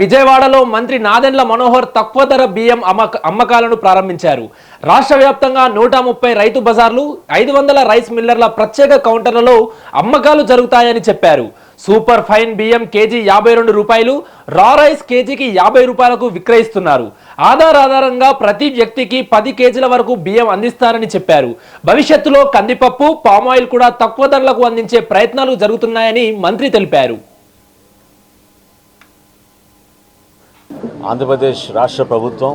విజయవాడలో మంత్రి నాదెండ్ల మనోహర్ తక్కువ ధర బియ్యం అమ్మకాలను ప్రారంభించారు. రాష్ట్ర వ్యాప్తంగా 130 రైతు బజార్లు, 500 రైస్ మిల్లర్ల ప్రత్యేక కౌంటర్లలో అమ్మకాలు జరుగుతాయని చెప్పారు. సూపర్ ఫైన్ బియ్యం కేజీ 52 రూపాయలు, రా రైస్ కేజీకి 50 రూపాయలకు విక్రయిస్తున్నారు. ఆధారంగా ప్రతి వ్యక్తికి 10 కేజీల వరకు బియ్యం అందిస్తారని చెప్పారు. భవిష్యత్తులో కందిపప్పు, పామాయిల్ కూడా తక్కువ ధరలకు అందించే ప్రయత్నాలు జరుగుతున్నాయని మంత్రి తెలిపారు. ఆంధ్రప్రదేశ్ రాష్ట్ర ప్రభుత్వం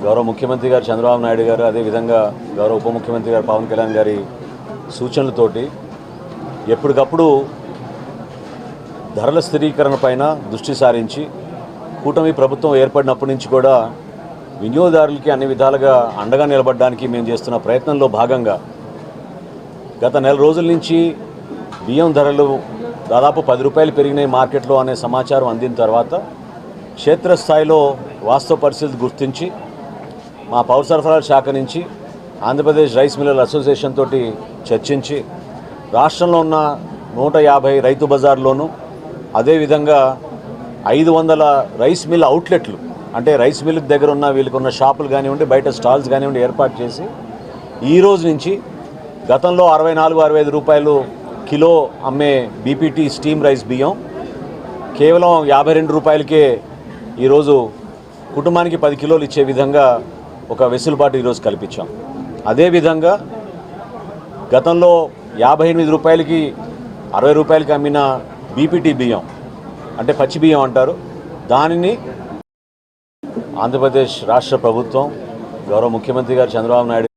గౌరవ ముఖ్యమంత్రి గారు చంద్రబాబు నాయుడు గారు, అదేవిధంగా గౌరవ ఉప ముఖ్యమంత్రి గారు పవన్ కళ్యాణ్ గారి సూచనలతోటి ఎప్పటికప్పుడు ధరల స్థిరీకరణ పైన దృష్టి సారించి కూటమి ప్రభుత్వం ఏర్పడినప్పటి నుంచి కూడా వినియోగదారులకి అన్ని విధాలుగా అండగా నిలబడడానికి మేము చేస్తున్న ప్రయత్నంలో భాగంగా గత నెల రోజుల నుంచి బియ్యం ధరలు దాదాపు 10 రూపాయలు పెరిగినాయి మార్కెట్లో అనే సమాచారం అందిన తర్వాత క్షేత్రస్థాయిలో వాస్తవ పరిస్థితి గుర్తించి మా పౌర సరఫరాల శాఖ నుంచి ఆంధ్రప్రదేశ్ రైస్ మిల్లర్ అసోసియేషన్ తోటి చర్చించి రాష్ట్రంలో ఉన్న 150 రైతు బజార్లోనూ అదేవిధంగా 500 రైస్ మిల్ అవుట్లెట్లు, అంటే రైస్ మిల్ దగ్గర ఉన్న వీళ్ళకి ఉన్న షాపులు కానివ్వండి, బయట స్టాల్స్ కానివ్వండి ఏర్పాటు చేసి ఈ రోజు నుంచి గతంలో 64-65 రూపాయలు కిలో అమ్మే బీపీటీ స్టీమ్ రైస్ బియ్యం కేవలం 52 రూపాయలకే ఈరోజు కుటుంబానికి 10 కిలోలు ఇచ్చే విధంగా ఒక వెసులుబాటు ఈరోజు కల్పించాం. అదేవిధంగా గతంలో 58 రూపాయలకి 60 రూపాయలకి అమ్మిన బీపీటీ బియ్యం, అంటే పచ్చి బియ్యం అంటారు, దానిని ఆంధ్రప్రదేశ్ రాష్ట్ర ప్రభుత్వం గౌరవ ముఖ్యమంత్రి గారు చంద్రబాబు నాయుడు